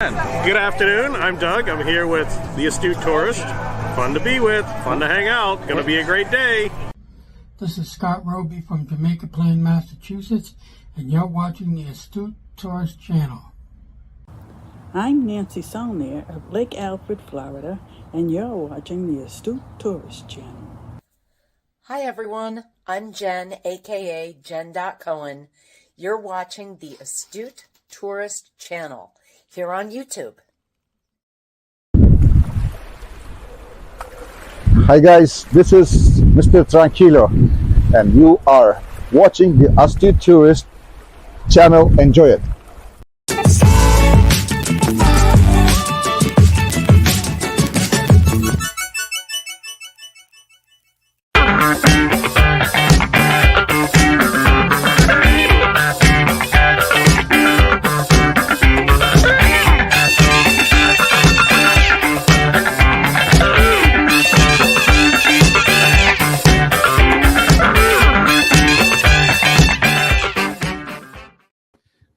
Good afternoon, I'm Doug. I'm here with the Astute Tourist. Fun to be with, fun to hang out, gonna be a great day. This is Scott Roby from Jamaica Plain, Massachusetts, and you're watching the Astute Tourist channel. I'm Nancy Saulnier of Lake Alfred, Florida, and you're watching the Astute Tourist channel. Hi everyone, I'm Jen, aka Jen.Cohen. You're watching the Astute Tourist channel here on YouTube. Hi guys, this is Mr. Tranquilo and you are watching the Astute Tourist channel. Enjoy it.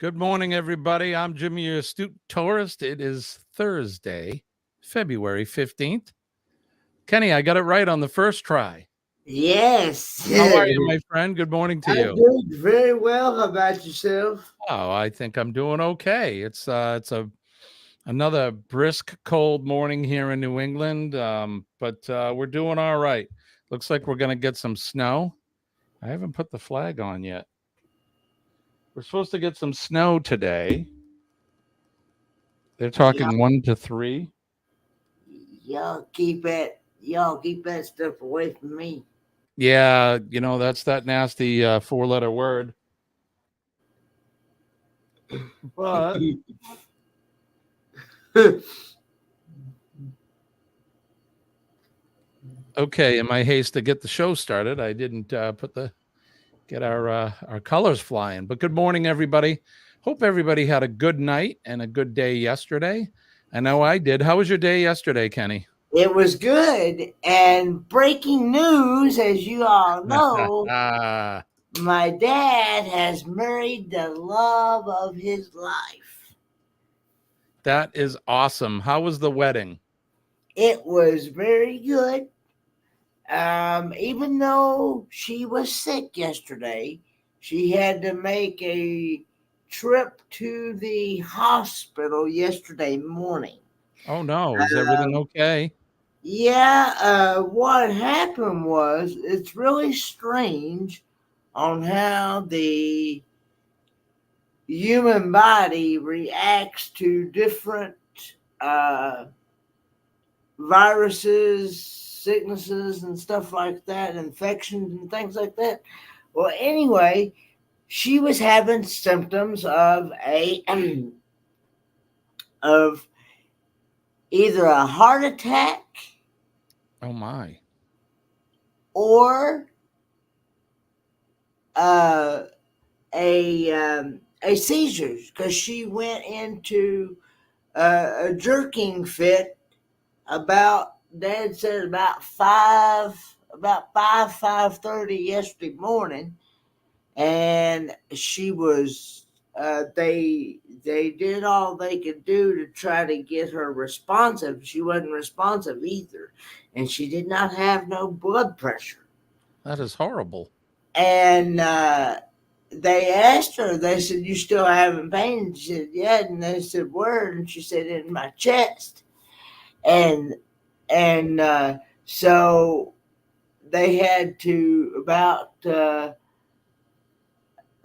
Good morning, everybody. I'm Jimmy, your Astute Tourist. It is Thursday, February 15th. Kenny, I got it right on the first try. Yes. How are you, my friend? Good morning to you. I'm doing very well. How about yourself? Oh, I think I'm doing okay. It's another brisk, cold morning here in New England, but we're doing all right. Looks like we're going to get some snow. I haven't put the flag on yet. We're supposed to get some snow today. They're talking 1 to 3. Y'all keep that stuff away from me. Yeah, you know, that's that nasty 4-letter word. But okay, in my haste to get the show started, I didn't get our colors flying. But good morning, everybody. Hope everybody had a good night and a good day yesterday. I know I did. How was your day yesterday, Kenny? It was good. And breaking news, as you all know, my dad has married the love of his life. That is awesome. How was the wedding? It was very good. Even though she was sick yesterday, she had to make a trip to the hospital yesterday morning. Oh, no. Is everything okay? Yeah, what happened was it's really strange on how the human body reacts to different viruses, sicknesses and stuff like that, infections and things like that. Well, anyway, she was having symptoms of of either a heart attack. Oh my. Or a seizures, because she went into a jerking fit about, Dad said about 5:30 yesterday morning, and she was they did all they could do to try to get her responsive. She wasn't responsive either, and she did not have no blood pressure. That is horrible. And they asked her, they said, "You still having pain?" She said, "Yeah." And they said, "Where?" And she said, "In my chest." And so they had to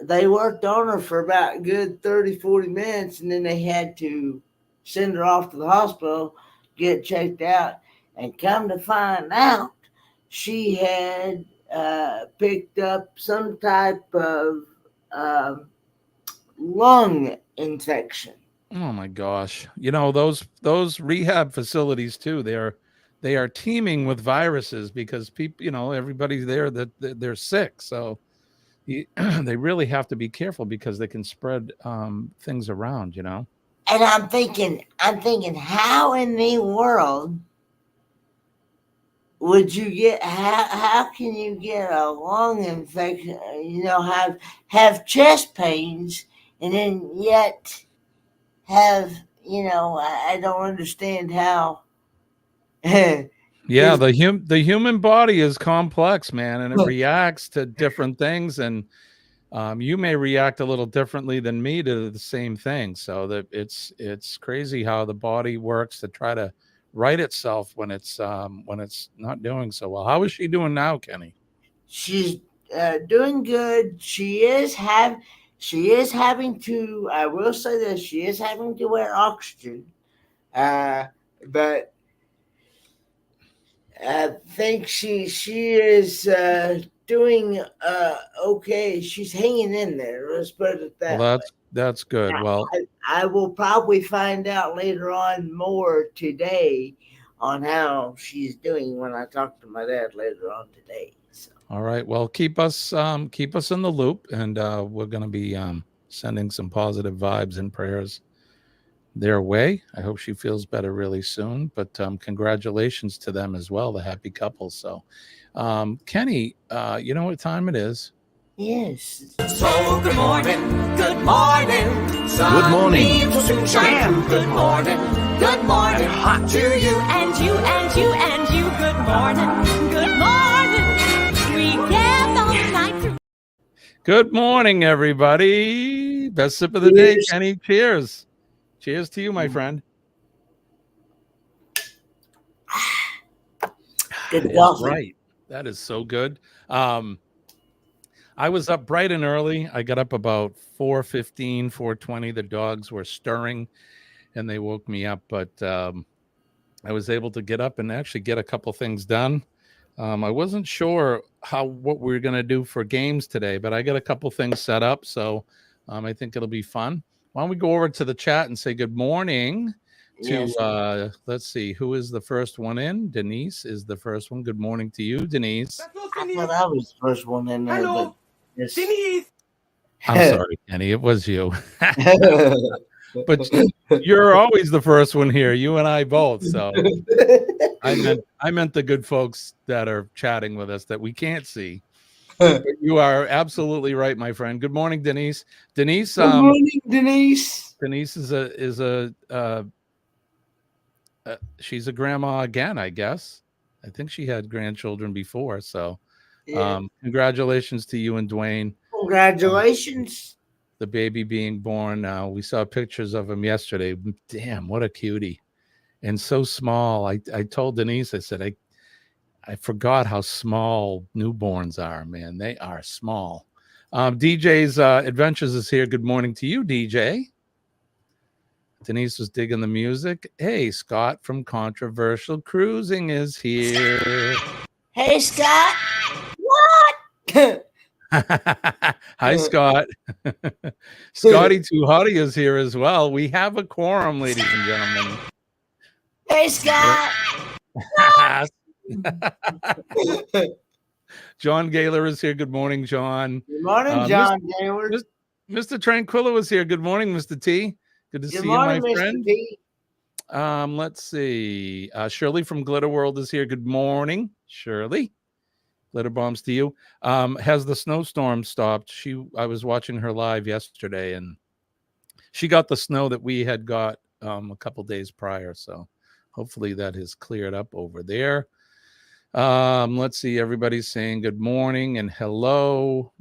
they worked on her for about a good 30-40 minutes, and then they had to send her off to the hospital, get checked out, and come to find out she had picked up some type of lung infection. Oh my gosh. You know, those rehab facilities too, they are teeming with viruses because people, you know, everybody's there that they're sick. So they really have to be careful because they can spread things around, you know. And I'm thinking, how in the world would you get, how can you get a lung infection, you know, have chest pains and then yet have, I don't understand how. Yeah, his- the human body is complex, man, and it reacts to different things, and you may react a little differently than me to the same thing. So that it's crazy how the body works to try to right itself when it's not doing so well. How is she doing now, Kenny? she's doing good. She is having to. I will say this: she is having to wear oxygen. But I think she is doing okay. She's hanging in there. Let's put it Well, that way. that's good. Well, I will probably find out later on more today on how she's doing when I talk to my dad later on today. So. all right. Well, keep us in the loop, and we're going to be sending some positive vibes and prayers their way. I hope she feels better really soon. But congratulations to them as well, the happy couple. So, Kenny, you know what time it is? Yes. So good morning, good morning. Good morning. Will soon shine through. Good morning, hot to you and you and you and you. Good morning, good morning. We kept all night through. Good morning, everybody. Best sip of the day, Cheers. Kenny. Cheers. Cheers to you, my friend. Good That is coffee. right. That is so good. I was up bright and early. I got up about 4:15, 4:20. The dogs were stirring and they woke me up, but I was able to get up and actually get a couple things done. I wasn't sure what we were going to do for games today, but I got a couple things set up, so I think it'll be fun. Why don't we go over to the chat and say good morning to Yes. let's see, who is the first one in? Denise is the first one. Good morning to you, Denise. I thought I was the first one in there. Hello. But yes. Denise. I'm sorry, Kenny, it was you. But you're always the first one here, you and I both. So I meant the good folks that are chatting with us that we can't see. But you are absolutely right, my friend. Good morning, Denise. Denise, Good morning, Denise. Denise is a she's a grandma again, I guess. I think she had grandchildren before. So Yeah. congratulations to you and Dwayne. Congratulations. The baby being born. We saw pictures of him yesterday. Damn, what a cutie. And so small. I told Denise, I said, I forgot how small newborns are, man. They are small. DJ's Adventures is here. Good morning to you, DJ. Denise was digging the music. Hey, Scott from Controversial Cruising is here. Hey, Scott. What? Hi, Scott. Scotty Too Hottie is here as well. We have a quorum, ladies and gentlemen. Hey, Scott. John Gaylor is here. Good morning, John. Good morning, John Gaylord. Mr. Tranquillo is here. Good morning, Mr. T. Good to see morning, you, my Mr. friend. T. Let's see. Shirley from Glitter World is here. Good morning, Shirley. Glitter bombs to you. Has the snowstorm stopped? I was watching her live yesterday, and she got the snow that we had got a couple days prior. So hopefully that has cleared up over there. Let's see. Everybody's saying good morning and hello.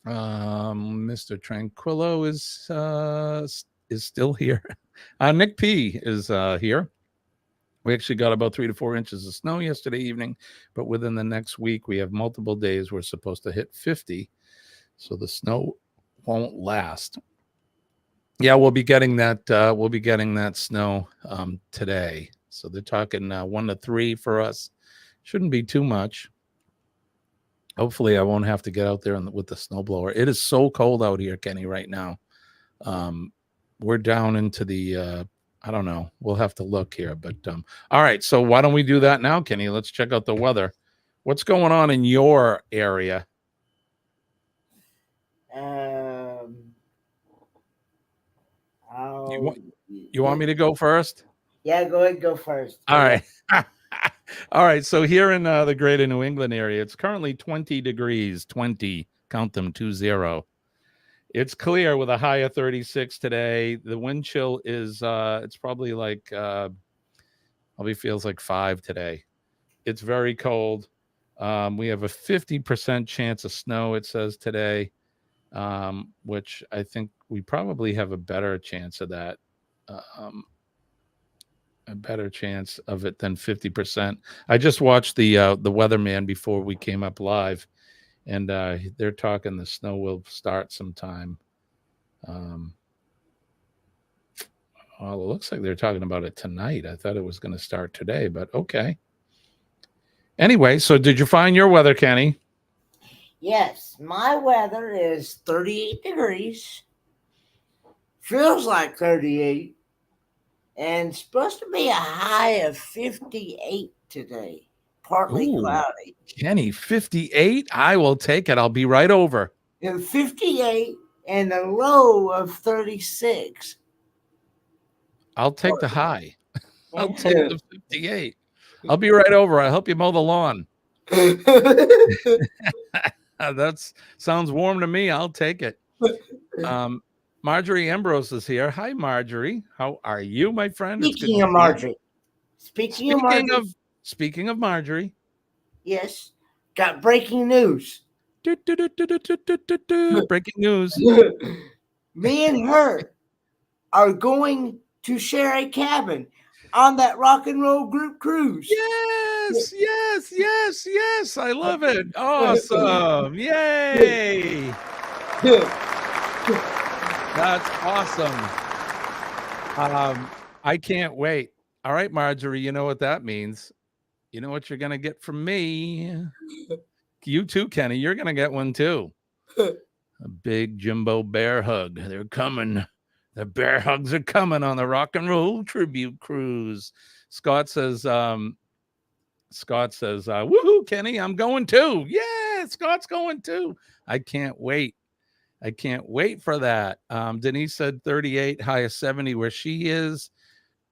Mr. Tranquillo is still here. Nick P is here. We actually got about 3 to 4 inches of snow yesterday evening, but within the next week, we have multiple days we're supposed to hit 50. So the snow won't last. Yeah, we'll be getting that snow today. So they're talking 1 to 3 for us. Shouldn't be too much. Hopefully I won't have to get out there with the snowblower. It is so cold out here, Kenny, right now. We're down into the I don't know. We'll have to look here, but all right. So why don't we do that now, Kenny? Let's check out the weather. What's going on in your area? You want me to go first? Yeah, go ahead, go first. All right. All right. So here in the greater New England area, it's currently 20 degrees, 20, count them, 20. It's clear with a high of 36 today. The wind chill is it's probably like probably feels like 5 today. It's very cold. We have a 50% chance of snow, it says today, which I think we probably have a better chance of that. A better chance of it than 50%. I just watched the weatherman before we came up live, and they're talking the snow will start sometime. Well, it looks like they're talking about it tonight. I thought it was going to start today, but okay. Anyway, so did you find your weather, Kenny? Yes, my weather is 38 degrees. Feels like 38. And supposed to be a high of 58 today. Partly Ooh, cloudy. Kenny, 58? I will take it. I'll be right over. And 58 and a low of 36. I'll take the high. I'll take the 58. I'll be right over. I'll help you mow the lawn. That sounds warm to me. I'll take it. Marjorie Ambrose is here. Hi, Marjorie. How are you, my friend? Speaking of Marjorie. Speaking of Marjorie. Yes. Got breaking news. Breaking news. Me and her are going to share a cabin on that rock and roll group cruise. Yes. I love it. Awesome. Yay. That's awesome. I can't wait. All right, Marjorie, you know what that means. You know what you're going to get from me. You too, Kenny. You're going to get one too. A big Jimbo bear hug. They're coming. The bear hugs are coming on the rock and roll tribute cruise. Scott says, woohoo, Kenny, I'm going too. Yeah, Scott's going too. I can't wait. I can't wait for that. Denise said 38, high of 70 where she is.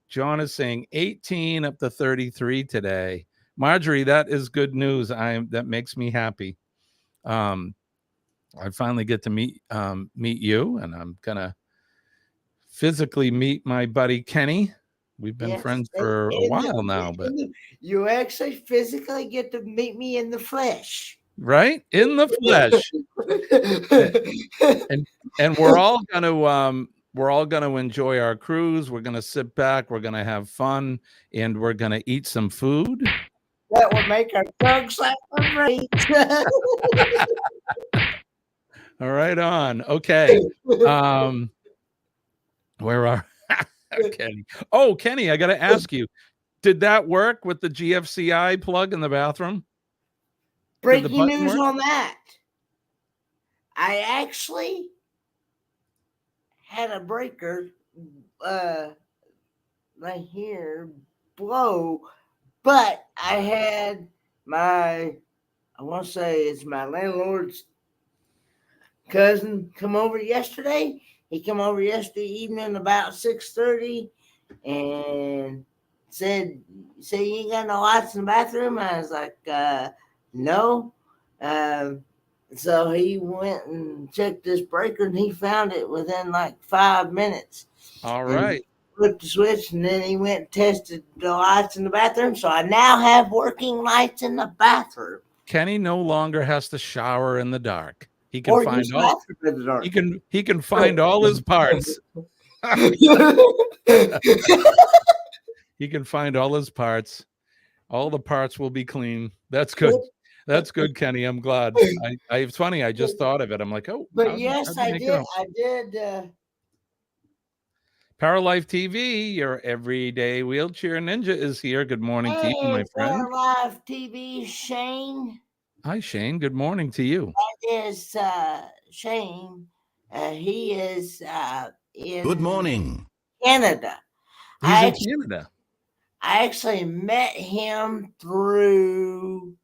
John is saying 18 up to 33 today. Marjorie, that is good news. That makes me happy. I finally get to meet you, and I'm gonna physically meet my buddy Kenny. We've been friends for a while now, but you actually physically get to meet me in the flesh. Right? In the flesh. and we're all gonna enjoy our cruise. We're gonna sit back, we're gonna have fun, and we're gonna eat some food. That will make our tongues like a All right, on. Okay. Where are Kenny? Oh, Kenny, I gotta ask you, did that work with the GFCI plug in the bathroom? Breaking news on that. I actually had a breaker right here blow, but I had I want to say it's my landlord's cousin come over yesterday. He came over yesterday evening about 6:30 and said, you ain't got no lights in the bathroom? I was like, no. So he went and checked this breaker and he found it within like 5 minutes. All right. Flipped the switch and then he went and tested the lights in the bathroom. So I now have working lights in the bathroom. Kenny no longer has to shower in the dark. He can find all he can find all his parts. He can find all his parts. All the parts will be clean. That's good. That's good, Kenny. I'm glad. It's funny. I just thought of it. I'm like, oh. But yes, I did. I did. Paralife TV, your everyday wheelchair ninja is here. Good morning to you, my friend. Paralife TV, Shane. Hi, Shane. Good morning to you. That is Shane. He is in Good morning, Canada. He's in Canada. I actually met him through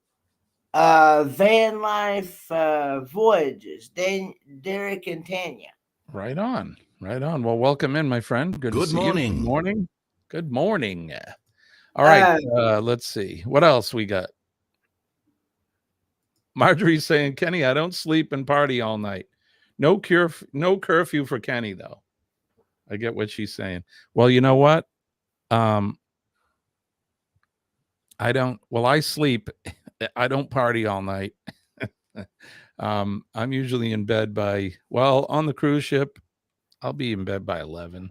Van Life Voyages, Derek and Tanya. Right on. Right on. Well, welcome in, my friend. Good to see morning. You. Good morning. Good morning. All right. Let's see. What else we got? Marjorie's saying, Kenny, I don't sleep and party all night. No curfew for Kenny, though. I get what she's saying. Well, you know what? I sleep. I don't party all night. I'm usually in bed on the cruise ship, I'll be in bed by 11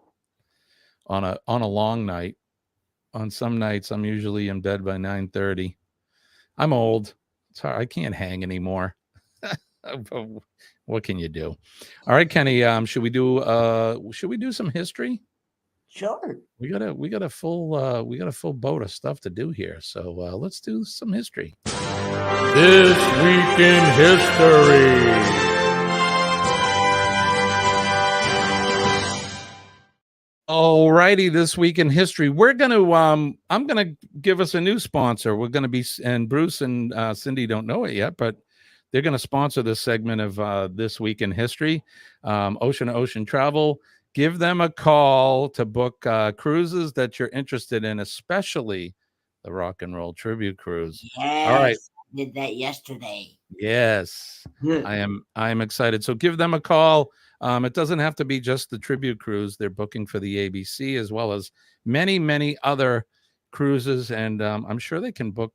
on a long night. On some nights, I'm usually in bed by 9:30. I'm old. It's hard. I can't hang anymore. What can you do? All right, Kenny. Should we do some history? Sure. We got a full boat of stuff to do here. So let's do some history. This week in history. All righty, this week in history, we're gonna I'm gonna give us a new sponsor. We're gonna be, and Bruce and Cindy don't know it yet, but they're gonna sponsor this segment of This Week in History. Ocean to Ocean Travel. Give them a call to book cruises that you're interested in, especially the Rock and Roll Tribute Cruise. Yes, all right, I did that yesterday. Yes, I am excited. So give them a call. It doesn't have to be just the tribute cruise. They're booking for the ABC as well as many, many other cruises. And I'm sure they can book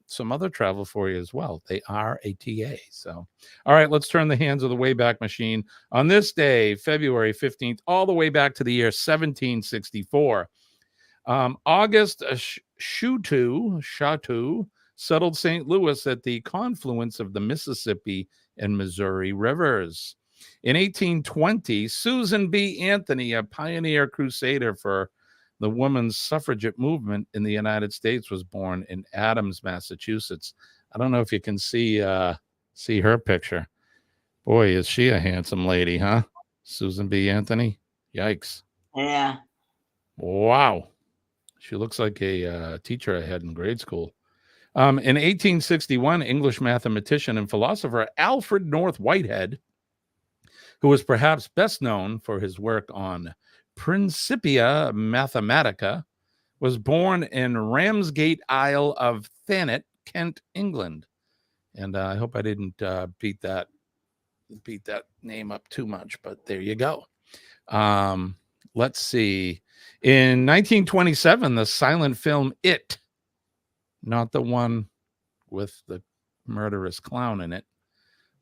some other travel for you as well. They are a TA. So, all right, let's turn the hands of the Wayback Machine on this day, February 15th, all the way back to the year 1764. August Astute settled St. Louis at the confluence of the Mississippi and Missouri rivers. In 1820, Susan B. Anthony, a pioneer crusader for the women's suffragette movement in the United States, was born in Adams, Massachusetts. I don't know if you can see her picture. Boy, is she a handsome lady, huh? Susan B. Anthony. Yikes. Yeah. Wow. She looks like a teacher I had in grade school. In 1861, English mathematician and philosopher Alfred North Whitehead, who was perhaps best known for his work on Principia Mathematica, was born in Ramsgate, Isle of Thanet, Kent, England. And I hope I didn't beat that name up too much, but there you go. Let's see. In 1927, the silent film It, not the one with the murderous clown in it.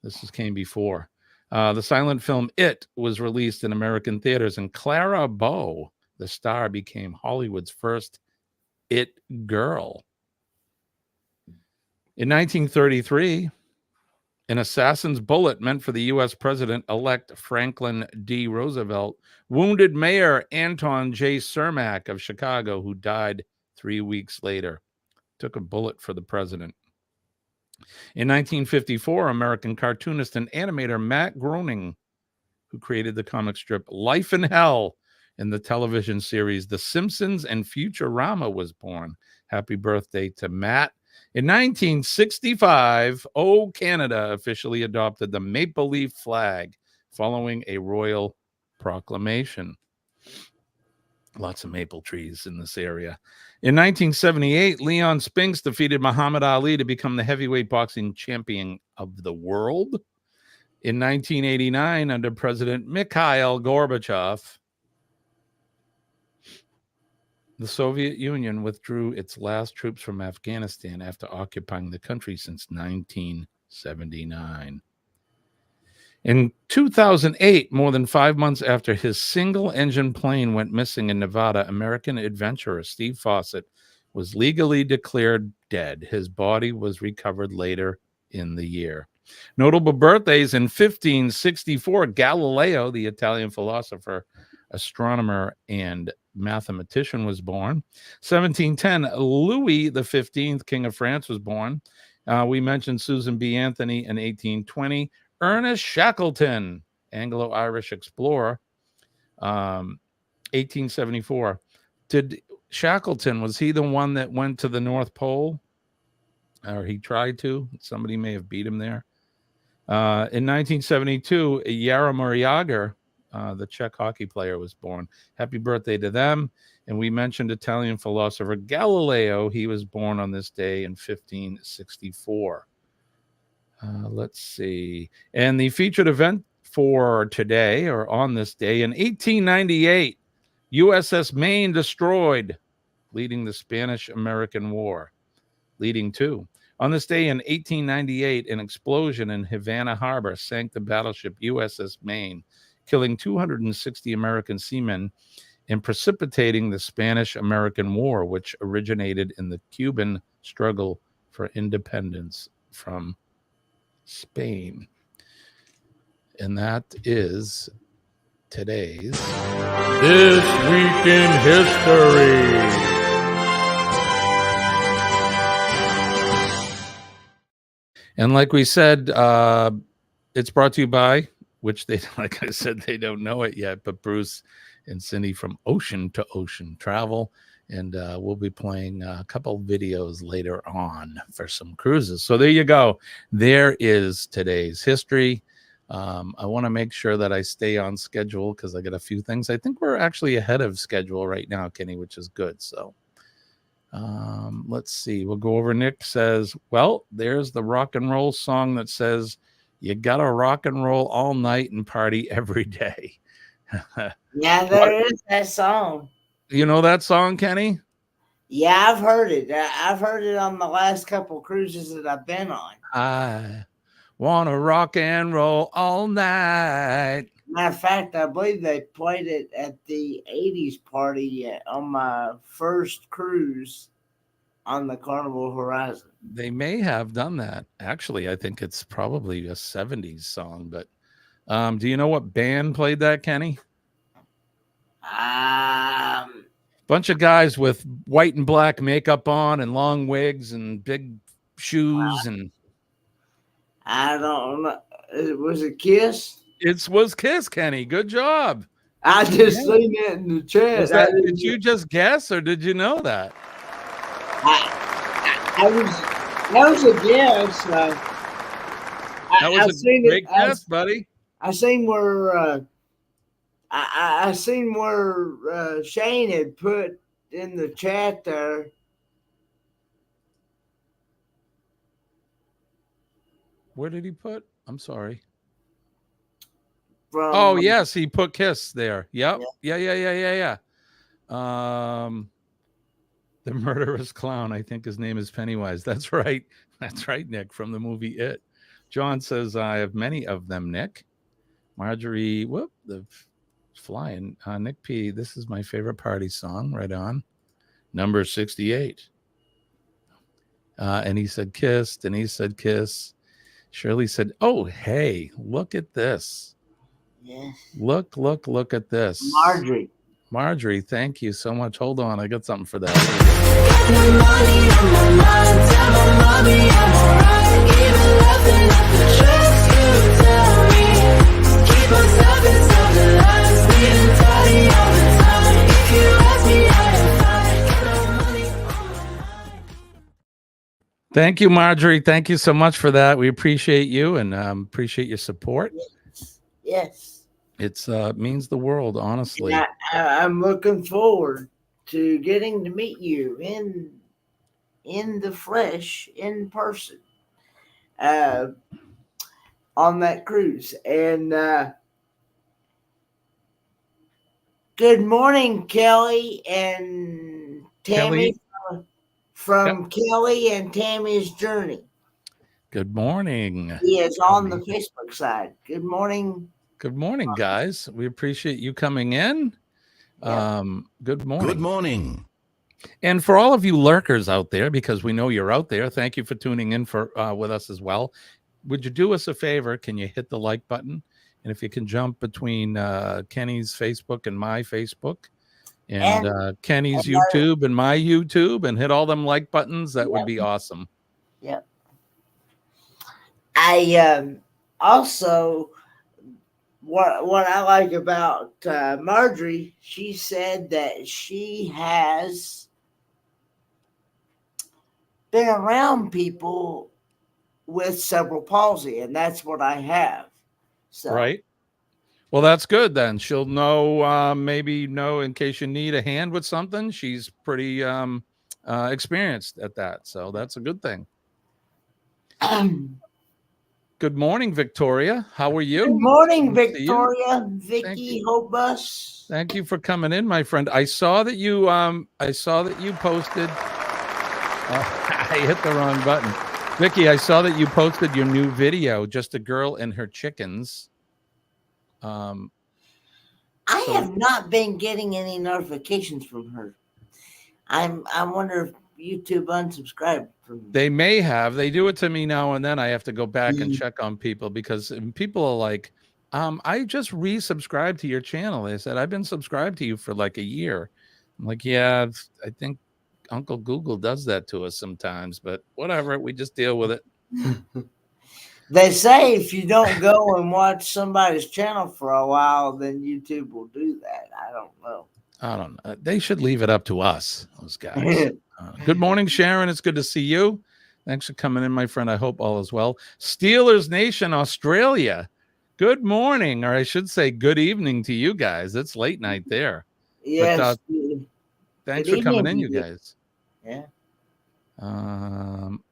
This came before. The silent film It was released in American theaters, and Clara Bow, the star, became Hollywood's first It girl. In 1933, an assassin's bullet meant for the U.S. President-elect Franklin D. Roosevelt wounded Mayor Anton J. Cermak of Chicago, who died 3 weeks later. Took a bullet for the president. In 1954, American cartoonist and animator Matt Groening, who created the comic strip Life in Hell in the television series The Simpsons and Futurama, was born. Happy birthday to Matt. In 1965, Canada officially adopted the maple leaf flag following a royal proclamation. Lots of maple trees in this area. In 1978, Leon Spinks defeated Muhammad Ali to become the heavyweight boxing champion of the world. In 1989, under President Mikhail Gorbachev, the Soviet Union withdrew its last troops from Afghanistan after occupying the country since 1979. In 2008, more than 5 months after his single-engine plane went missing in Nevada, American adventurer Steve Fawcett was legally declared dead. His body was recovered later in the year. Notable birthdays: in 1564, Galileo, the Italian philosopher, astronomer, and mathematician, was born. 1710, Louis XV, King of France, was born. We mentioned Susan B. Anthony in 1820. Ernest Shackleton, Anglo-Irish explorer, 1874. Did Shackleton, was he the one that went to the North Pole? Or he tried to? Somebody may have beat him there. In 1972, Jaromir Jagr, the Czech hockey player, was born. Happy birthday to them. And we mentioned Italian philosopher Galileo. He was born on this day in 1564. Let's see. And the featured event for today, or on this day, in 1898, USS Maine destroyed, leading the Spanish-American War. Leading to. On this day in 1898, an explosion in Havana Harbor sank the battleship USS Maine, killing 260 American seamen and precipitating the Spanish-American War, which originated in the Cuban struggle for independence from Spain. And that is today's This Week in History. And like we said, it's brought to you by, which they, like I said, they don't know it yet, but Bruce and Cindy from Ocean to Ocean Travel. And we'll be playing a couple videos later on for some cruises. So there you go. There is today's history. I want to make sure that I stay on schedule because I got a few things. I think we're actually ahead of schedule right now, Kenny, which is good. So let's see. We'll go over. Nick says, well, there's the rock and roll song that says you gotta rock and roll all night and party every day. Yeah, there is that song. You know that song, Kenny? Yeah, I've heard it. I've heard it on the last couple cruises that I've been on. I want to rock and roll all night. Matter of fact, I believe they played it at the 80s party on my first cruise on the Carnival Horizon. They may have done that. Actually, I think it's probably a 70s song. But do you know what band played that, Kenny? Bunch of guys with white and black makeup on and long wigs and big shoes. And I don't know. Was it Kiss? It was Kiss, Kenny. Good job. I just seen it in the chat. Did you just guess, or did you know that? That was a guess. That was a great guess, buddy. I seen where I seen where Shane had put in the chat there. Where did he put? I'm sorry. From, yes, he put Kiss there. Yep. Yeah. The murderous clown. I think his name is Pennywise. That's right. That's right, Nick, from the movie It. John says, I have many of them, Nick. Marjorie, the flying. Nick P, this is my favorite party song. Right on. Number 68. And he said Kiss. Denise said Kiss. Shirley said, oh, hey, look at this. Yeah. Look at this. Marjorie, thank you so much. Hold on, I got something for that. Thank you, Marjorie. Thank you so much for that. We appreciate you and appreciate your support. Yes. It's means the world, honestly. Yeah, I'm looking forward to getting to meet you in the flesh, in person, on that cruise. And good morning, Kelly and Tammy, from Kelly and Tammy's Journey. Good morning. He is on the Facebook side. Good morning. Good morning, guys. We appreciate you coming in. Yeah. Good morning. Good morning. And for all of you lurkers out there, because we know you're out there, thank you for tuning in with us as well. Would you do us a favor? Can you hit the like button? And if you can jump between Kenny's Facebook and my Facebook and Kenny's YouTube and my YouTube and hit all them like buttons, that would be awesome. Yep. I also... What I like about Marjorie, she said that she has been around people with cerebral palsy, and that's what I have. So. Right. Well, that's good then. She'll know, maybe know in case you need a hand with something. She's pretty experienced at that, so that's a good thing. Good morning, Victoria. How are you? Good morning, Good to see you. Victoria, Vicky, Hobus. Thank you for coming in, my friend. I saw that you posted. I hit the wrong button. Vicky, I saw that you posted your new video, Just a Girl and Her Chickens. I have not been getting any notifications from her. I wonder if YouTube unsubscribed from me. They may have. They do it to me now and then. I have to go back and check on people because people are like, I just resubscribed to your channel. They said, I've been subscribed to you for like a year. I'm like, yeah, I think Uncle Google does that to us sometimes, but whatever. We just deal with it. They say if you don't go and watch somebody's channel for a while, then YouTube will do that. I don't know. They should leave it up to us, those guys. Good morning, Sharon. It's good to see you. Thanks for coming in, my friend. I hope all is well. Steelers Nation, Australia. Good morning, or I should say good evening to you guys. It's late night there. Yes. Thanks for coming in, you guys. Yeah.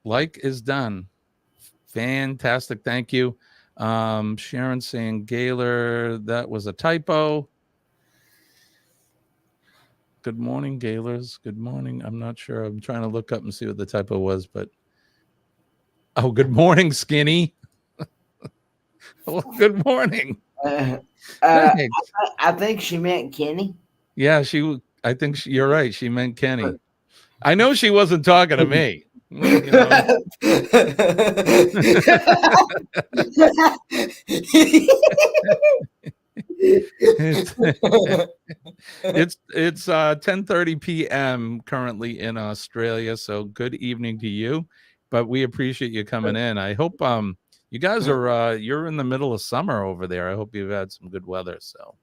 Like is done. Fantastic. Thank you. Sharon saying Gaylor, that was a typo. Good morning, Gaylors. Good morning. I'm not sure. I'm trying to look up and see what the typo was, but good morning, Skinny. Well, good morning. I think she meant Kenny. Yeah, I think you're right. She meant Kenny. I know she wasn't talking to me. You know. It's 10:30 p.m. currently in Australia, so good evening to you. But we appreciate you coming in. I hope you guys are you're in the middle of summer over there. I hope you've had some good weather. So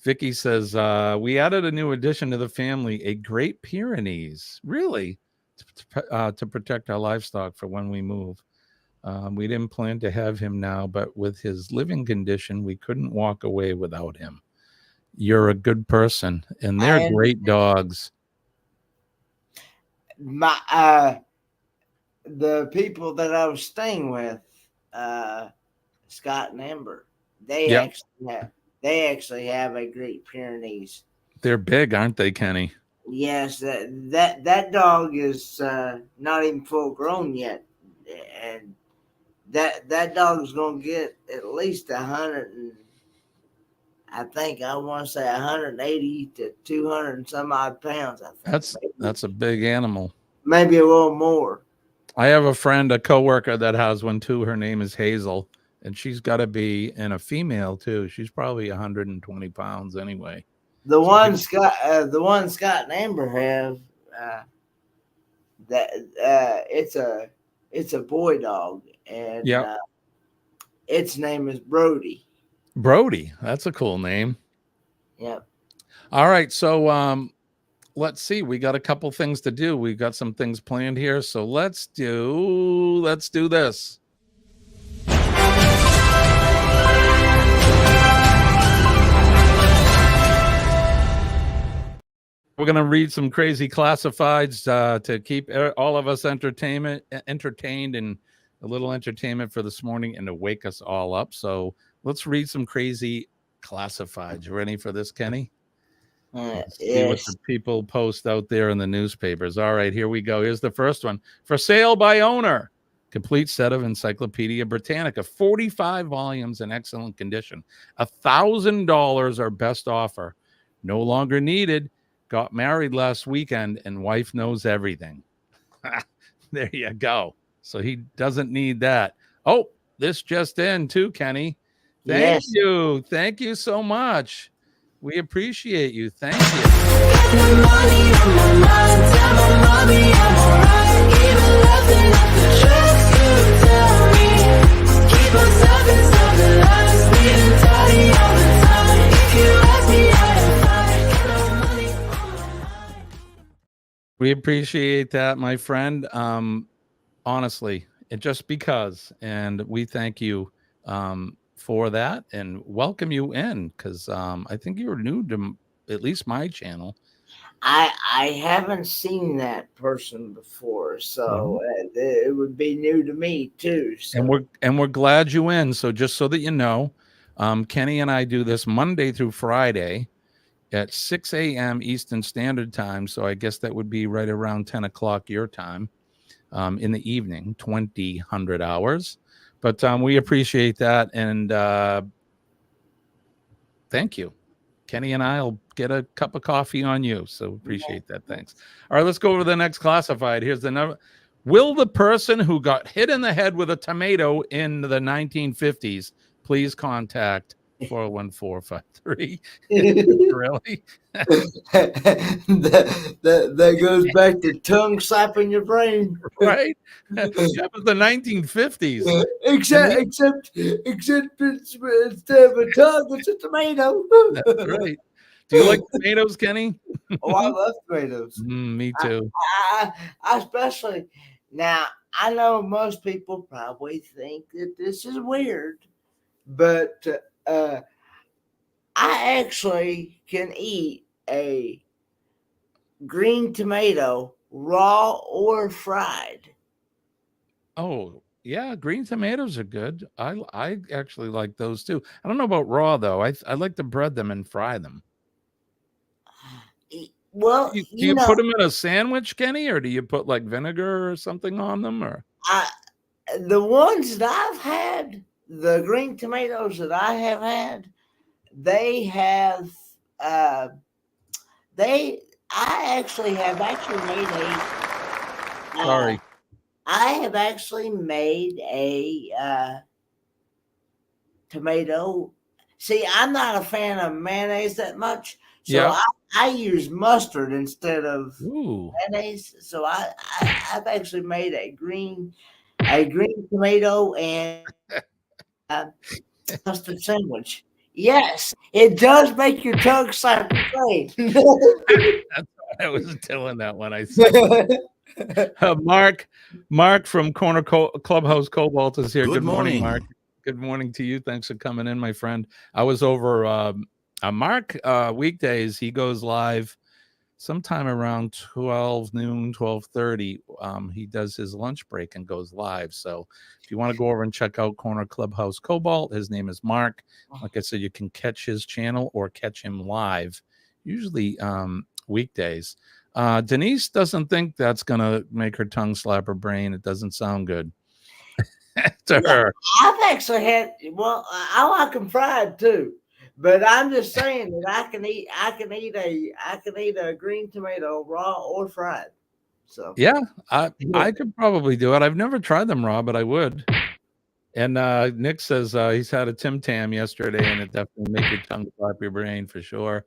Vicky says we added a new addition to the family, a Great Pyrenees, really, to protect our livestock for when we move. We didn't plan to have him now, but with his living condition, we couldn't walk away without him. You're a good person, and they're great dogs. The people that I was staying with, Scott and Amber, they actually have a Great Pyrenees. They're big, aren't they, Kenny? Yes, that dog is not even full grown yet, and that dog is going to get at least 100 and I want to say 180 to 200 and some odd pounds. I think that's a big animal. Maybe a little more. I have a friend, a coworker that has one too. Her name is Hazel, and she's got to be, and a female too. She's probably 120 pounds anyway. The one Scott and Amber have, it's a boy dog, and its name is Brody. Brody, that's a cool name. Yep. All right, so let's see. We got a couple things to do. We got some things planned here, so let's do this. We're going to read some crazy classifieds to keep all of us entertained and a little entertainment for this morning and to wake us all up. So let's read some crazy classifieds. You ready for this, Kenny? See what the people post out there in the newspapers. All right, here we go. Here's the first one. For sale by owner. Complete set of Encyclopedia Britannica. 45 volumes in excellent condition. $1,000 our best offer. No longer needed. Got married last weekend and wife knows everything. There you go. So he doesn't need that. Oh, this just in too, Kenny. Thank you. Thank you so much. We appreciate you. Thank you. We appreciate that, my friend. Honestly, just because, and we thank you for that and welcome you in because I think you're new to at least my channel. I haven't seen that person before, so it would be new to me too. So And we're glad you in. So just so that you know, Kenny and I do this Monday through Friday at 6 a.m. Eastern Standard Time. So I guess that would be right around 10 o'clock your time in the evening, 2000 hours. But we appreciate that. And thank you. Kenny and I'll get a cup of coffee on you. So appreciate that. Thanks. All right, let's go over to the next classified. Here's the number. Will the person who got hit in the head with a tomato in the 1950s please contact 41453? Really? that goes back to tongue slapping your brain. Right? Yeah, but the 1950s. Except instead of a tongue, it's a tomato. That's right. Do you like tomatoes, Kenny? Oh, I love tomatoes. Me too. I especially now. I know most people probably think that this is weird, but I actually can eat a green tomato raw or fried. Oh, yeah, green tomatoes are good. I actually like those too. I don't know about raw though. I like to bread them and fry them. Well, Do you put them in a sandwich, Kenny, or do you put like vinegar or something on them? Or the ones that I've had, the green tomatoes that I have had, they have I actually have actually made a sorry. I have actually made a tomato. See, I'm not a fan of mayonnaise that much, so Yeah. I use mustard instead of Ooh. mayonnaise. So I've actually made a green tomato and mustard sandwich. Yes, it does make your tongue slap your brain. That's why I was doing that when I said Mark from Corner Clubhouse Cobalt is here. Good morning, Mark. Good morning to you. Thanks for coming in, my friend. I was over Mark weekdays. He goes live sometime around 12 noon, 12:30. He does his lunch break and goes live. So if you want to go over and check out Corner Clubhouse Cobalt, his name is Mark. Like I said, you can catch his channel or catch him live, usually weekdays. Denise doesn't think that's going to make her tongue slap her brain. It doesn't sound good to her. I've actually had, well, I like them fried too, but I'm just saying that I can eat a green tomato raw or fried. So yeah, I could probably do it. I've never tried them raw, but I would. And Nick says he's had a Tim Tam yesterday, and it definitely makes your tongue slap your brain for sure.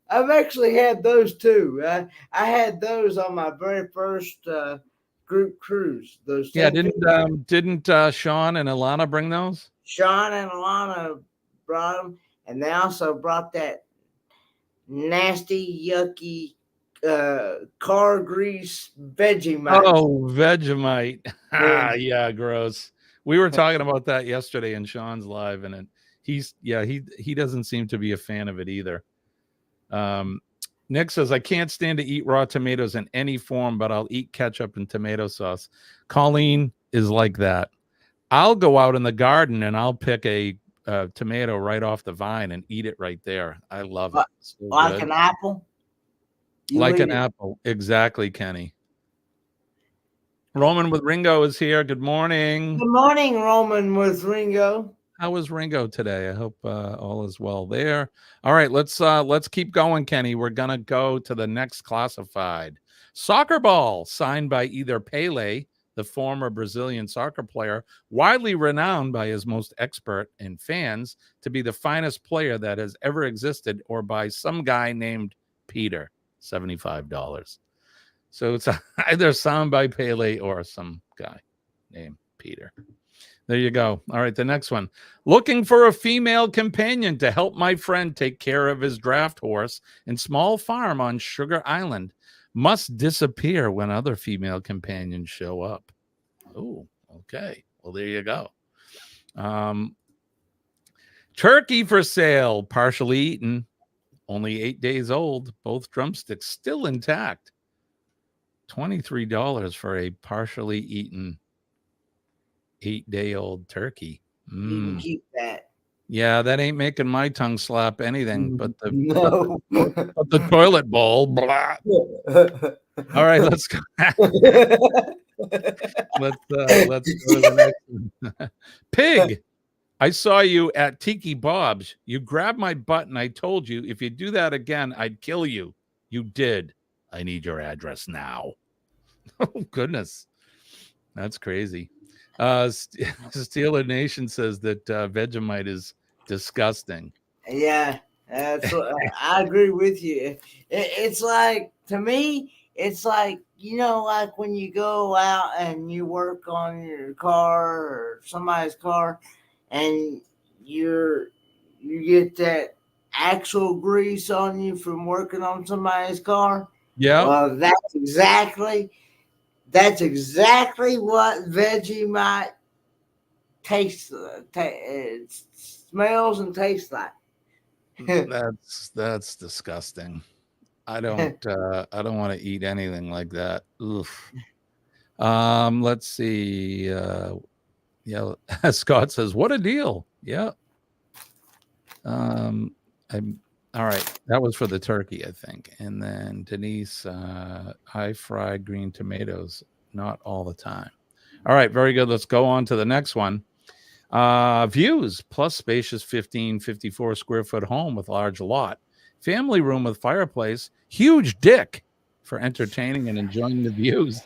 I've actually had those too. I had those on my very first group cruise. Those didn't Sean and Alana bring those? Sean and Alana brought them, and they also brought that nasty, yucky car grease Vegemite. Oh, Vegemite. Yeah, gross. We were talking about that yesterday in Sean's live, and he doesn't seem to be a fan of it either. Nick says, I can't stand to eat raw tomatoes in any form, but I'll eat ketchup and tomato sauce. Colleen is like that. I'll go out in the garden and I'll pick a tomato right off the vine and eat it right there. I love it. So like good. An apple? Like an apple. Exactly, Kenny. Roman with Ringo is here. Good morning. Good morning, Roman with Ringo. How was Ringo today? I hope all is well there. All right, let's keep going, Kenny. We're gonna go to the next classified. Soccer ball, signed by either Pele, the former Brazilian soccer player, widely renowned by his most expert and fans to be the finest player that has ever existed, or by some guy named Peter, $75. So it's either signed by Pele or some guy named Peter. There you go. All right, the next one. Looking for a female companion to help my friend take care of his draft horse and small farm on Sugar Island. Must disappear when other female companions show up. Oh, okay. Well, there you go. Turkey for sale, partially eaten, only 8 days old. Both drumsticks still intact. $23 for a partially eaten 8-day-old turkey. You can keep that. Yeah, that ain't making my tongue slap anything but the No. but the toilet bowl. Blah. All right, let's go. Let's go to the next one. Pig. I saw you at Tiki Bob's. You grabbed my butt and I told you if you do that again, I'd kill you. You did. I need your address now. Oh, goodness. That's crazy. Steeler Nation says that Vegemite is disgusting. Yeah, that's what, I agree with you. It's like, to me, it's like, like when you go out and you work on your car or somebody's car, and you get that actual grease on you from working on somebody's car. Yeah. Well, that's exactly what Vegemite tastes, smells and tastes like. That's disgusting. I don't want to eat anything like that. Oof. Let's see. Yeah, Scott says, "What a deal!" Yeah. I'm all right. That was for the turkey, I think. And then Denise, I fry green tomatoes, not all the time. All right, very good. Let's go on to the next one. Views plus spacious 54 square foot home with large lot, family room with fireplace, huge dick for entertaining and enjoying the views.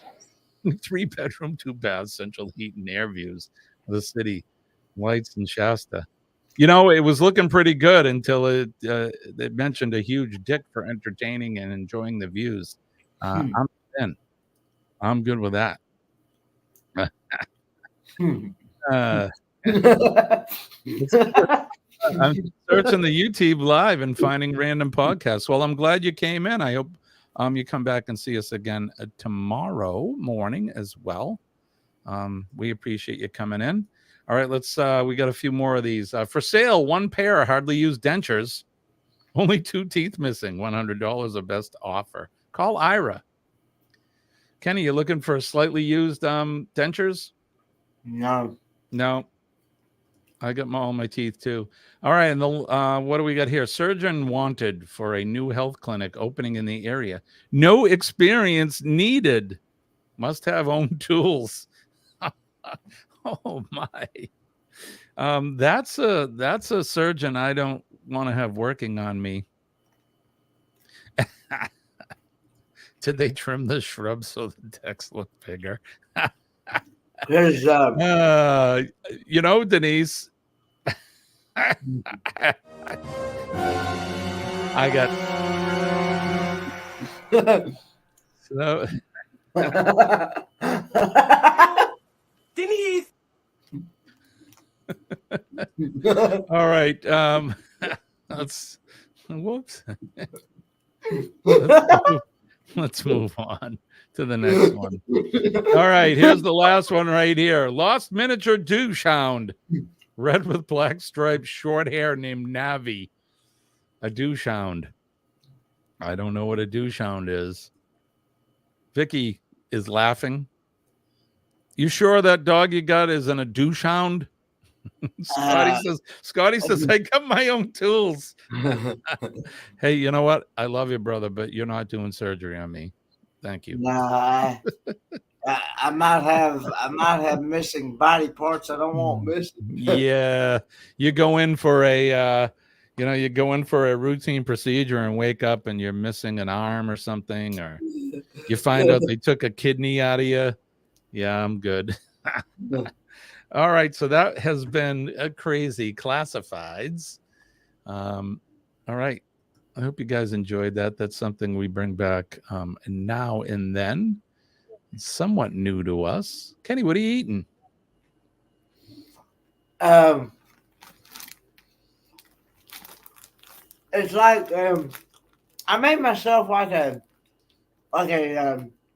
3-bedroom, 2 baths, central heat and air views of the city, lights in Shasta. It was looking pretty good until it mentioned a huge dick for entertaining and enjoying the views. I'm in. I'm good with that. I'm searching the YouTube live and finding random podcasts. Well, I'm glad you came in. I hope you come back and see us again tomorrow morning as well. We appreciate you coming in. All right, let's we got a few more of these. For sale, 1 pair hardly used dentures. Only 2 teeth missing. $100 the best offer. Call Ira. Kenny, you looking for slightly used dentures? No. I got all my teeth too. All right, and what do we got here? Surgeon wanted for a new health clinic opening in the area. No experience needed. Must have own tools. Oh my. That's a surgeon I don't want to have working on me. Did they trim the shrubs so the decks look bigger? There's Denise, I got so Denise. all right. Let's move on to the next one. All right, here's the last one right here. Lost miniature douche-hound, red with black stripes, short hair, named Navi. A douche-hound. I don't know what a douche-hound is. Vicky is laughing. You sure that dog you got isn't a douche-hound? Scotty says, I got my own tools. Hey, you know what? I love you, brother, but you're not doing surgery on me. Thank you. Nah, I might have missing body parts I don't want missing. Yeah, you go in for a routine procedure and wake up and you're missing an arm or something, or you find out they took a kidney out of you. Yeah, I'm good. All right, so that has been a crazy classifieds. All right. I hope you guys enjoyed that. That's something we bring back now and then. It's somewhat new to us. Kenny, what are you eating? It's like I made myself like a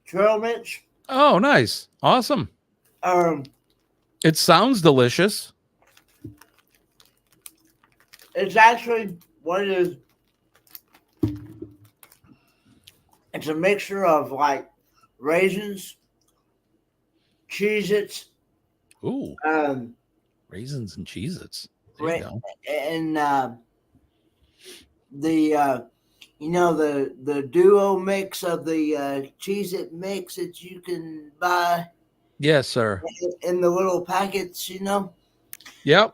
trail mix. Oh, nice. Awesome. It sounds delicious. It's actually what it is. It's a mixture of like raisins, Cheez-Its, Ooh, um, raisins and Cheez-Its. There you go. and the the duo mix of the Cheez-It mix that you can buy Yes, sir. in the little packets. Yep.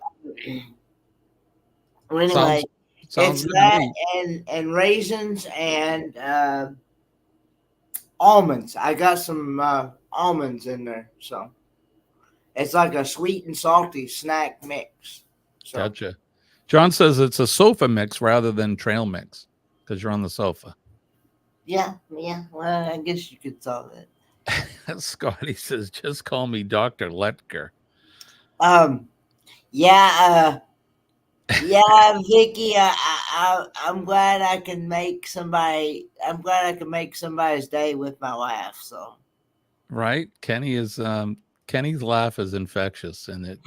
Well, anyway, Sounds it's good to that me. and raisins and almonds. I got some almonds in there, so it's like a sweet and salty snack mix. So Gotcha. John says it's a sofa mix rather than trail mix because you're on the sofa. yeah. Well, I guess you could tell that. Scotty says, just call me Dr. Letker. Yeah, Vicky. I'm glad I can make somebody. I'm glad I can make somebody's day with my laugh. So Right? Kenny's laugh is infectious, and it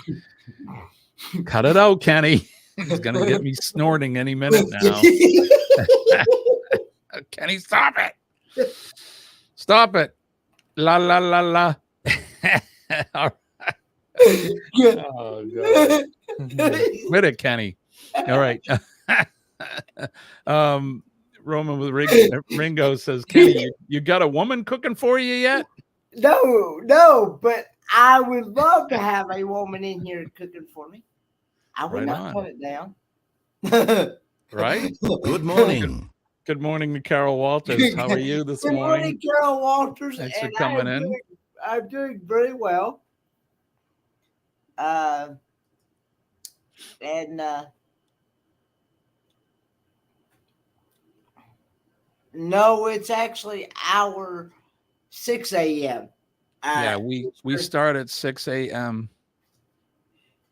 cut it out, Kenny. He's gonna get me snorting any minute now. Kenny, stop it. Stop it. La la la la. All right. Oh god. Quit it, Kenny. All right. Roman with Ringo says, Kenny, you got a woman cooking for you yet? No, but I would love to have a woman in here cooking for me. I would Right not on. turn it down. Right? Good morning. Good morning to Carol Walters. How are you this Good morning, Carol Walters. Thanks for and coming in. I'm doing very well. No, it's actually our 6 a.m. Yeah, we start at 6 a.m.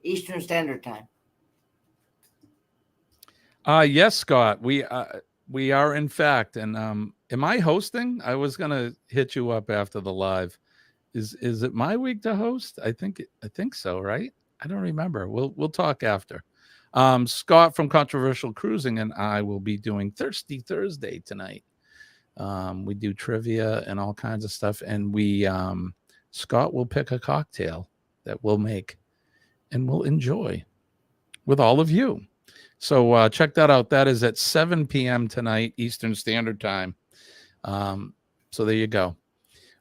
Eastern Standard Time. Yes, Scott. We are in fact, and am I hosting? I was gonna hit you up after the live. Is it my week to host? I think so, right? I don't remember. We'll talk after. Scott from Controversial Cruising and I will be doing Thirsty Thursday tonight. We do trivia and all kinds of stuff, and we Scott will pick a cocktail that we'll make and we'll enjoy with all of you. So check that out. That is at 7 p.m. tonight, Eastern Standard Time. So there you go.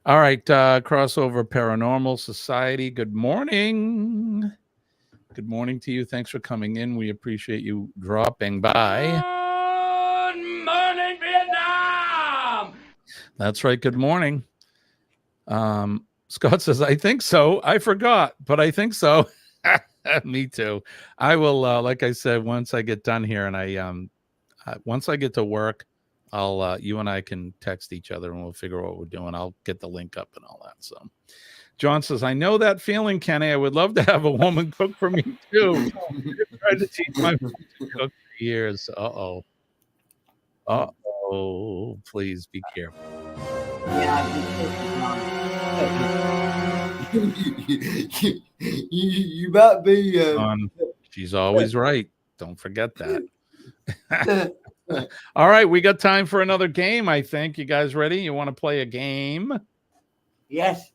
All right, Crossover Paranormal Society. Good morning. Good morning to you. Thanks for coming in. We appreciate you dropping by. Good morning, Vietnam. That's right. Good morning. Scott says, I think so. I forgot, but I think so. Me too. I will, like I said, once I get done here and once I get to work, I'll, you and I can text each other and we'll figure out what we're doing. I'll get the link up and all that. So John says, I know that feeling, Kenny. I would love to have a woman cook for me too. I've tried to teach my wife to cook for years. Uh-oh. Please be careful. You might be. She's always right. Don't forget that. All right, we got time for another game, I think. You guys ready? You want to play a game? Yes.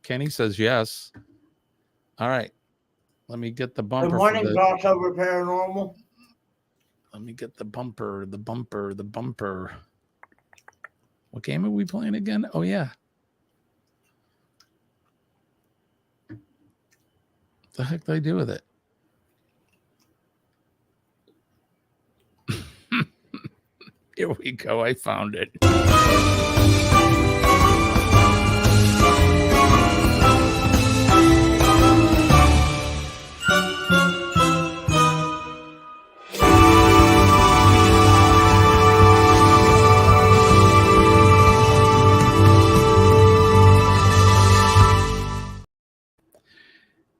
Kenny says yes. All right. Let me get the bumper. Good morning, Crossover Paranormal. Let me get the bumper. What game are we playing again? Oh, yeah. What the heck did I do with it? Here we go. I found it.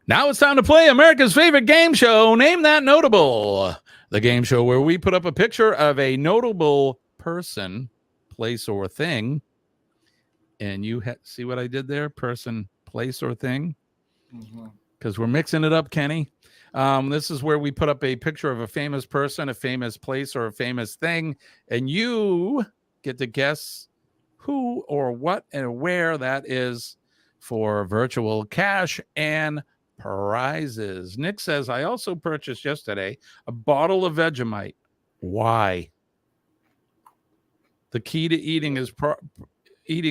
Now it's time to play America's favorite game show, Name That Notable. The game show where we put up a picture of a notable person, place, or thing. And you see what I did there? Person, place, or thing. Mm-hmm. because we're mixing it up, Kenny. This is where we put up a picture of a famous person, a famous place, or a famous thing, and you get to guess who or what and where that is for virtual cash and prizes. Nick says, I also purchased yesterday a bottle of Vegemite. Why? The key to eating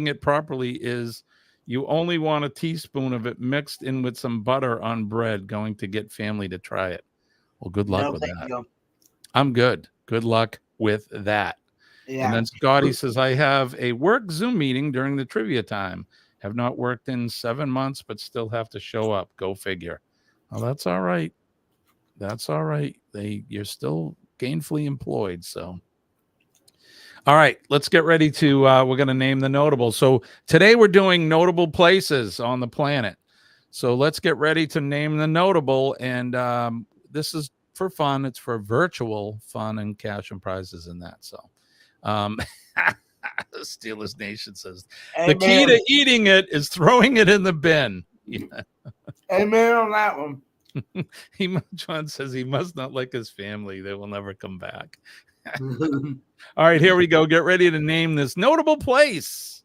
it properly is you only want a teaspoon of it mixed in with some butter on bread. Going to get family to try it. Well, good luck with that. You. I'm good. Good luck with that. Yeah. And then Scotty says, I have a work Zoom meeting during the trivia time. Have not worked in 7 months, but still have to show up. Go figure. Well, that's all right. That's all right. You're still gainfully employed. So, all right, let's get ready to, we're going to name the notable. So today we're doing notable places on the planet. So let's get ready to name the notable. And this is for fun. It's for virtual fun and cash and prizes and that. So Steelers Nation says, the key to eating it is throwing it in the bin. Yeah. Amen on that one. John says he must not like his family. They will never come back. All right, here we go. Get ready to name this notable place.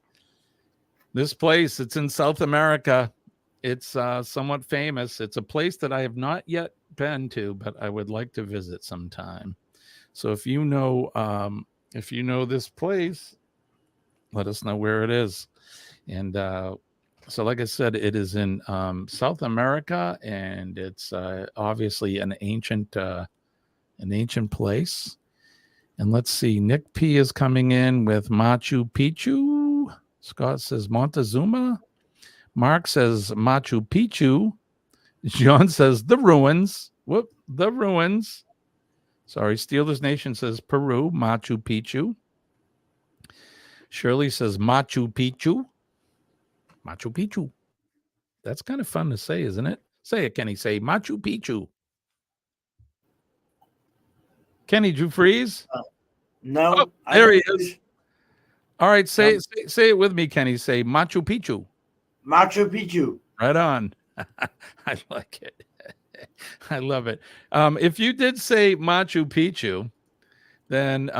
This place, it's in South America. It's somewhat famous. It's a place that I have not yet been to, but I would like to visit sometime. So if you know this place, let us know where it is. And so like I said, it is in South America, and it's obviously an ancient place. And let's see, Nick P is coming in with Machu Picchu. Scott says Montezuma. Mark says Machu Picchu. John says the ruins. Whoop, the ruins. Sorry, Steelers Nation says Peru, Machu Picchu. Shirley says Machu Picchu. Machu Picchu. That's kind of fun to say, isn't it? Say it, Kenny. Say Machu Picchu. Kenny, did you freeze? No. Oh, there he is. All right, say it with me, Kenny. Say Machu Picchu. Machu Picchu. Right on. I like it. I love it. If you did say Machu Picchu, then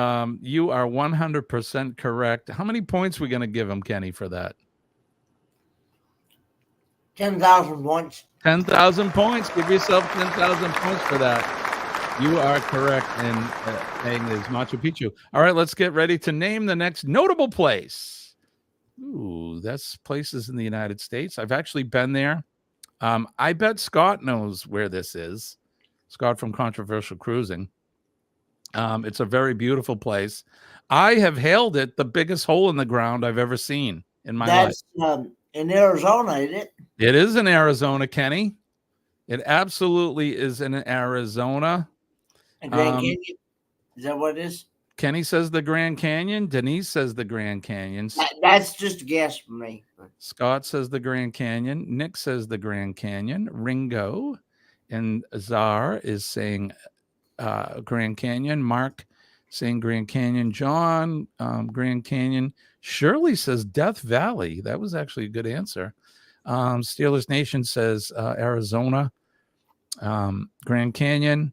you are 100% correct. How many points are we going to give him, Kenny, for that? 10,000 points. 10,000 points. Give yourself 10,000 points for that. You are correct in saying is Machu Picchu. All right, let's get ready to name the next notable place. Ooh, that's places in the United States. I've actually been there. I bet Scott knows where this is. Scott from Controversial Cruising. It's a very beautiful place. I have hailed it the biggest hole in the ground I've ever seen in my life. That's in Arizona, isn't it? It is in Arizona, Kenny. It absolutely is in Arizona. Grand Canyon. Is that what it is? Kenny says the Grand Canyon. Denise says the Grand Canyon. That's just a guess for me. Scott says the Grand Canyon. Nick says the Grand Canyon. Ringo and Czar is saying Grand Canyon. Mark saying Grand Canyon. John, Grand Canyon. Shirley says Death Valley. That was actually a good answer. Steelers Nation says Arizona. Grand Canyon.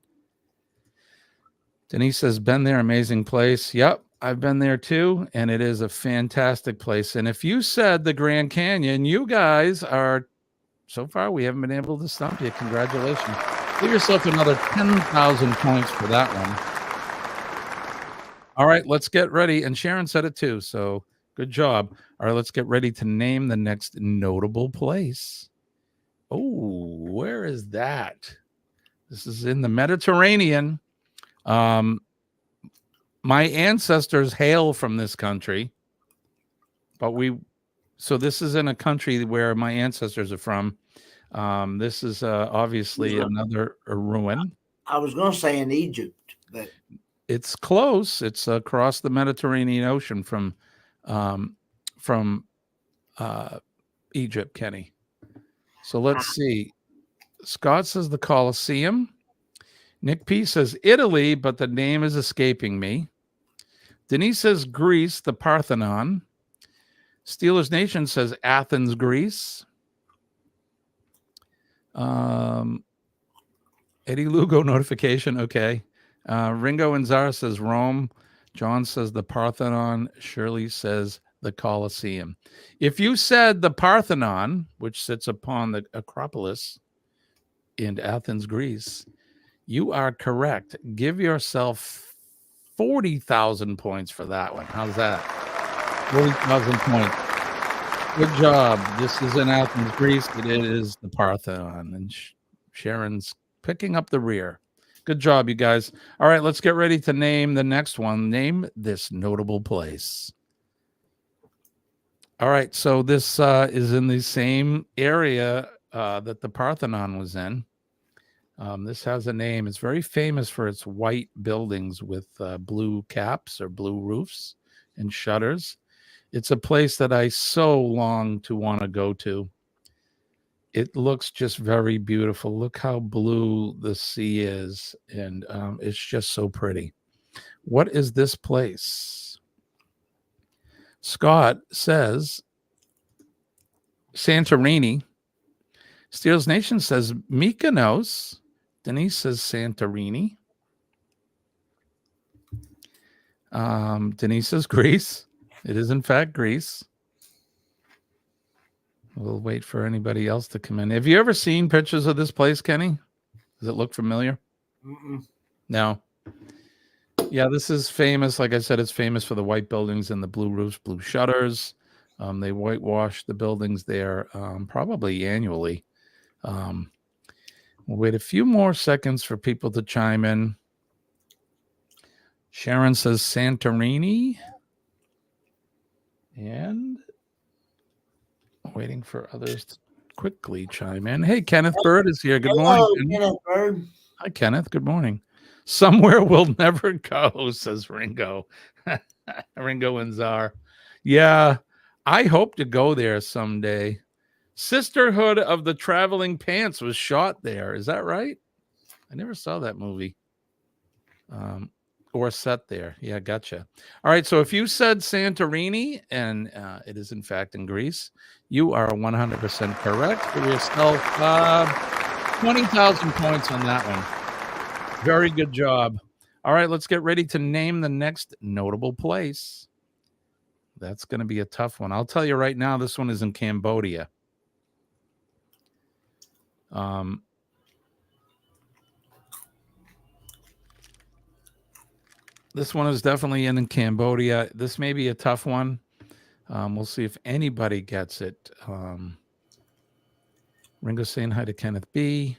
Denise says, been there, amazing place. Yep, I've been there too, and it is a fantastic place. And if you said the Grand Canyon, you guys are, so far, we haven't been able to stump you. Congratulations. Give yourself another 10,000 points for that one. All right, let's get ready. And Sharon said it too, so good job. All right, let's get ready to name the next notable place. Oh, where is that? This is in the Mediterranean. My ancestors hail from this country, but so this is in a country where my ancestors are from. This is obviously another ruin. I was going to say in Egypt, but it's close. It's across the Mediterranean Ocean from Egypt, Kenny. So let's see. Scott says the Colosseum. Nick P says Italy, but the name is escaping me. Denise says Greece, the Parthenon. Steelers Nation says Athens, Greece. Eddie Lugo notification. Okay. Ringo and Zara says Rome. John says the Parthenon. Shirley says the Colosseum. If you said the Parthenon, which sits upon the Acropolis in Athens, Greece, you are correct. Give yourself 40,000 points for that one. How's that? 40,000 points. Good job. This is in Athens, Greece. It is the Parthenon. And Sharon's picking up the rear. Good job, you guys. All right, let's get ready to name the next one. Name this notable place. All right, so this is in the same area that the Parthenon was in. This has a name. It's very famous for its white buildings with blue caps or blue roofs and shutters. It's a place that I so long to want to go to. It looks just very beautiful. Look how blue the sea is, and it's just so pretty. What is this place? Scott says Santorini. Steels Nation says Mykonos. Denise says Santorini. Denise says Greece. It is, in fact, Greece. We'll wait for anybody else to come in. Have you ever seen pictures of this place, Kenny? Does it look familiar? Mm-mm. No. Yeah, this is famous. Like I said, it's famous for the white buildings and the blue roofs, blue shutters. They whitewash the buildings there probably annually. We'll wait a few more seconds for people to chime in. Sharon says Santorini. And waiting for others to quickly chime in. Hey, Kenneth Bird is here. Good morning. Kenneth Bird. Hi, Kenneth. Good morning. Somewhere we'll never go, says Ringo. Ringo and Czar. Yeah, I hope to go there someday. Sisterhood of the Traveling Pants was shot there. Is that right? I never saw that movie. Or set there. Yeah, gotcha. All right, so if you said Santorini, and it is in fact in Greece, you are 100% correct. Give yourself 20,000 points on that one. Very good job. All right, let's get ready to name the next notable place. That's going to be a tough one. I'll tell you right now, this one is in Cambodia. This one is definitely in Cambodia. This may be a tough one. We'll see if anybody gets it. Ringo saying hi to Kenneth B.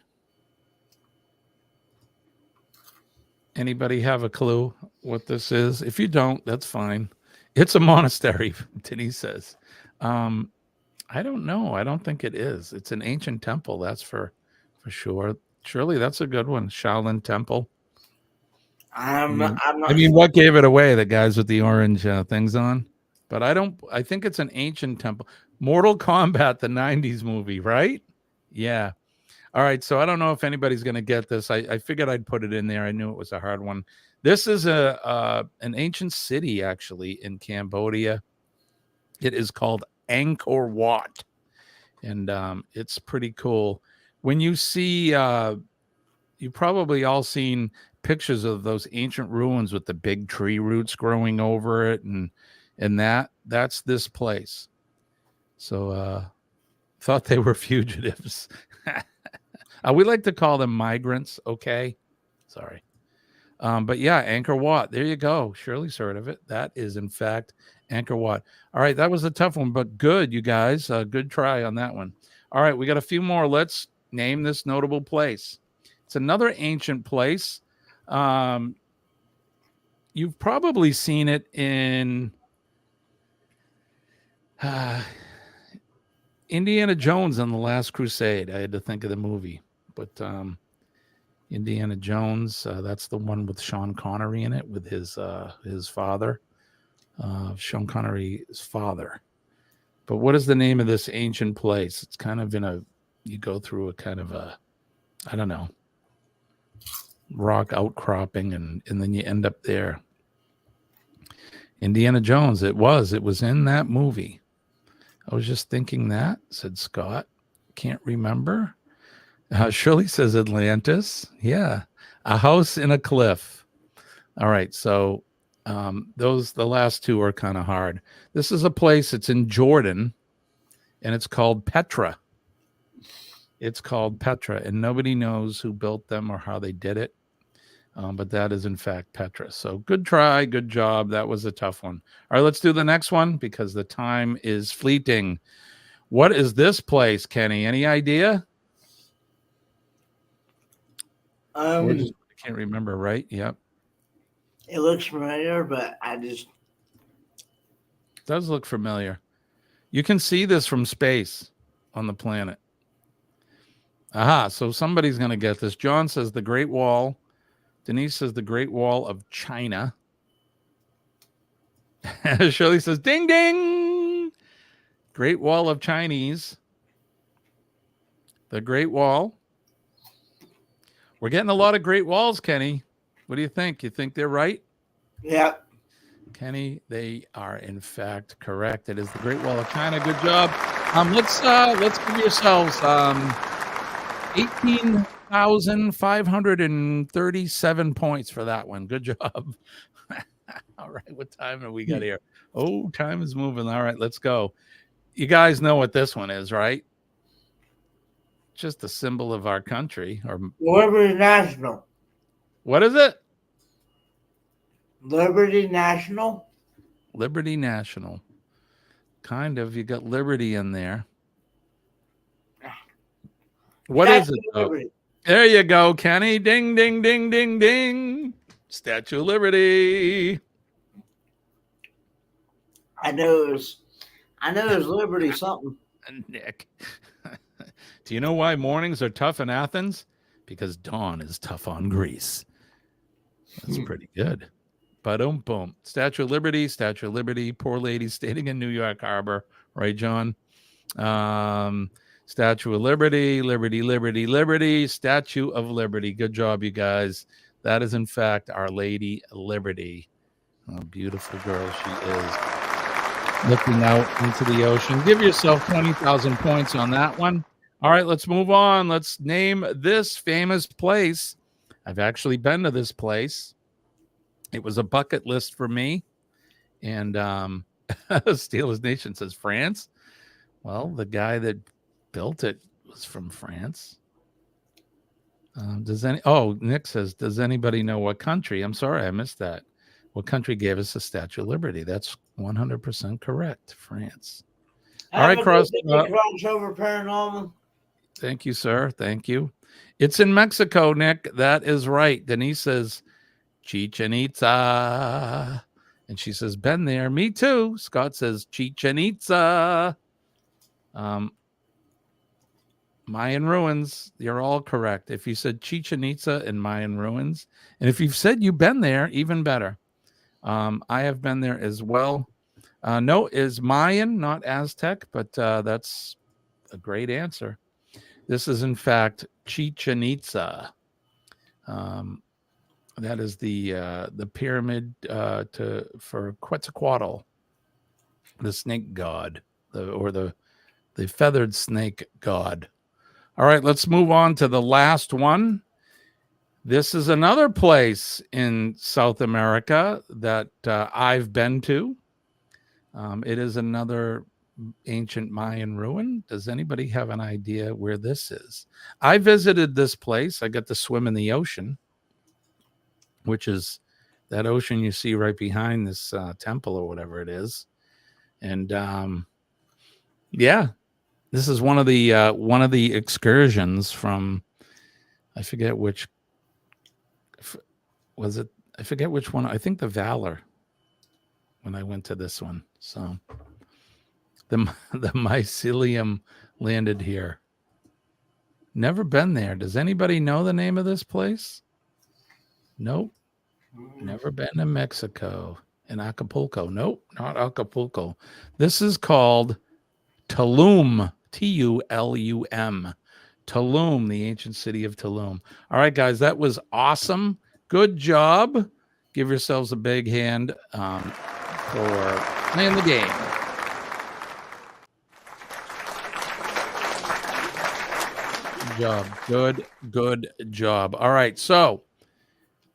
Anybody have a clue what this is? If you don't, that's fine. It's a monastery, Denise says. I don't know. I don't think it is. It's an ancient temple, that's for sure. Surely that's a good one. Shaolin Temple. I'm not I mean, what gave it away? The guys with the orange things on. But I think it's an ancient temple. Mortal Kombat, the 90s movie, right? Yeah. All right. So I don't know if anybody's going to get this. I figured I'd put it in there. I knew it was a hard one. This is an ancient city, actually, in Cambodia. It is called Angkor Wat. And it's pretty cool. When you see, you probably all seen pictures of those ancient ruins with the big tree roots growing over it, and that's this place. So thought they were fugitives. We like to call them migrants. Okay, sorry. But yeah, Angkor Wat. There you go. Shirley's heard of it. That is in fact Angkor Wat. All right, that was a tough one, but good, you guys. Good try on that one. All right, we got a few more. Let's name this notable place. It's another ancient place. You've probably seen it in Indiana Jones and the Last Crusade. I had to think of the movie, but Indiana Jones, that's the one with Sean Connery in it, with his father, Sean Connery's father. But what is the name of this ancient place? It's kind of you go through a kind of I don't know, rock outcropping, and then you end up there. Indiana Jones. It was in that movie. I was just thinking that, said Scott. Can't remember. Shirley says Atlantis. Yeah. A house in a cliff. All right. So the last two are kind of hard. This is a place. It's in Jordan, and it's called Petra. It's called Petra, and nobody knows who built them or how they did it. But that is, in fact, Petra. So good try. Good job. That was a tough one. All right, let's do the next one because the time is fleeting. What is this place, Kenny? Any idea? I can't remember, right? Yep. It looks familiar, but it does look familiar. You can see this from space on the planet. Aha, so somebody's going to get this. John says the Great Wall. Denise says the Great Wall of China. Shirley says, ding, ding. Great Wall of Chinese. The Great Wall. We're getting a lot of Great Walls, Kenny. What do you think? You think they're right? Yeah. Kenny, they are in fact correct. It is the Great Wall of China. Good job. Let's give yourselves 18,537 points for that one. Good job. All right, what time have we got here? Oh, time is moving. All right, let's go. You guys know what this one is, right? Just a symbol of our country. Or Liberty National. What is it? Liberty National. Liberty National. Kind of. You got liberty in there. What is it, though? There you go, Kenny. Ding, ding, ding, ding, ding. Statue of Liberty. I know it was Liberty something. Nick. Do you know why mornings are tough in Athens? Because dawn is tough on Greece. That's pretty good. Boom. Statue of Liberty, poor lady standing in New York Harbor. Right, John? Statue of Liberty, Liberty, Statue of Liberty. Good job, you guys. That is, in fact, Our Lady Liberty. Oh, beautiful girl she is. Looking out into the ocean. Give yourself 20,000 points on that one. All right, let's move on. Let's name this famous place. I've actually been to this place. It was a bucket list for me. And Steelers Nation says France. Well, the guy that built it was from France. Nick says, does anybody know what country? I'm sorry, I missed that. What country gave us the Statue of Liberty? That's 100% correct. France. All right, Crossover Paranormal. Thank you, sir. Thank you. It's in Mexico, Nick. That is right. Denise says, Chichen Itza. And she says, been there. Me too. Scott says, Chichen Itza. Mayan ruins. You're all correct. If you said Chichen Itza and Mayan ruins, and if you've said you've been there, even better. I have been there as well. No, is Mayan, not Aztec, but that's a great answer. This is, in fact, Chichen Itza. That is the pyramid for Quetzalcoatl, the snake god, the feathered snake god. All right, let's move on to the last one. This is another place in South America that I've been to. It is another ancient Mayan ruin. Does anybody have an idea where this is? I visited this place. I got to swim in the ocean, which is that ocean you see right behind this temple or whatever it is. And this is one of the excursions from, I forget which was it. I forget which one. I think the Valor. When I went to this one, so the mycelium landed here. Never been there. Does anybody know the name of this place? Nope. Never been to Mexico. In Acapulco. Nope, not Acapulco. This is called Tulum. Tulum. Tulum, the ancient city of Tulum. All right, guys, that was awesome. Good job. Give yourselves a big hand for playing the game. job. Good job. All right. So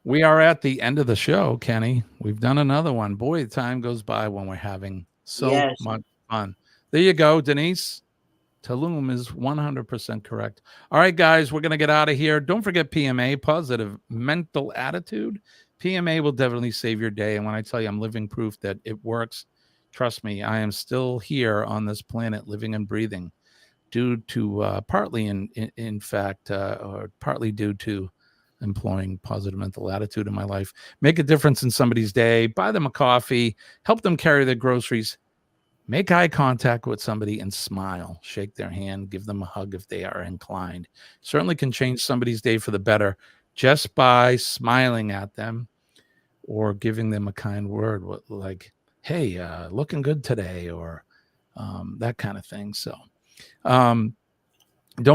we are at the end of the show, Kenny. We've done another one. Boy, the time goes by when we're having so much fun. There you go, Denise. Tulum is 100% correct. All right, guys, we're going to get out of here. Don't forget PMA, positive mental attitude. PMA will definitely save your day. And when I tell you I'm living proof that it works, trust me, I am still here on this planet living and breathing due to partly, in fact, or partly due to employing positive mental attitude in my life. Make a difference in somebody's day. Buy them a coffee. Help them carry their groceries. Make eye contact with somebody and smile. Shake their hand. Give them a hug if they are inclined. Certainly can change somebody's day for the better just by smiling at them or giving them a kind word like, hey, looking good today, or that kind of thing. So don't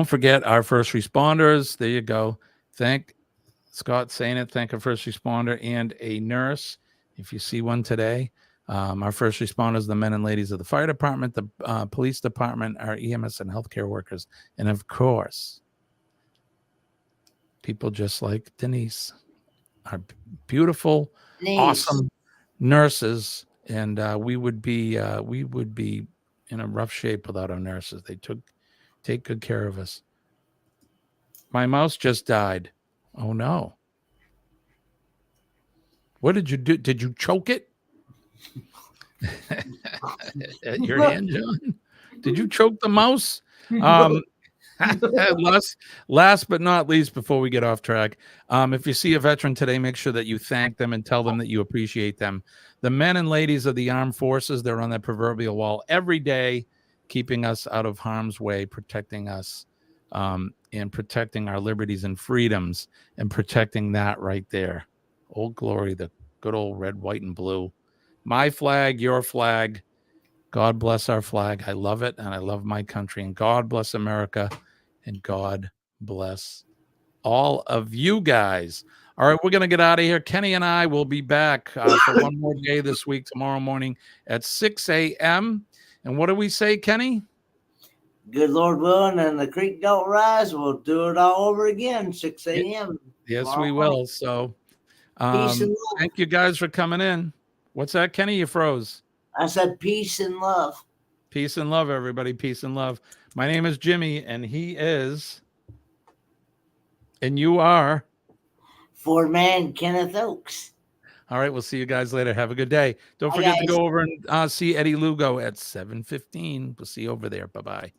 forget our first responders. There you go. Thank Scott saying it. Thank a first responder and a nurse. If you see one today, our first responders, the men and ladies of the fire department, the police department, our EMS and healthcare workers, and of course, people just like Denise, our beautiful, awesome nurses. And we would be in a rough shape without our nurses. They take good care of us. My mouse just died. Oh no! What did you do? Did you choke it? Your hand, John? Did you choke the mouse? Last but not least, before we get off track, if you see a veteran today, make sure that you thank them and tell them that you appreciate them. The men and ladies of the armed forces, they're on that proverbial wall every day, keeping us out of harm's way, protecting us, and protecting our liberties and freedoms, and protecting that right there. Old Glory, the good old red, white, and blue. My flag, your flag. God bless our flag. I love it, and I love my country. And God bless America, and God bless all of you guys. All right, we're going to get out of here. Kenny and I will be back for one more day this week, tomorrow morning at 6 a.m. And what do we say, Kenny? Good Lord willing, and the creek don't rise, we'll do it all over again, 6 a.m. Yes, we will. So peace and love. Thank you guys for coming in. What's that, Kenny? You froze. I said peace and love. Peace and love, everybody. Peace and love. My name is Jimmy, and he is, and you are? Ford Man Kenneth Oaks. All right, we'll see you guys later. Have a good day. Don't forget to go over and see Eddie Lugo at 7:15. We'll see you over there. Bye-bye.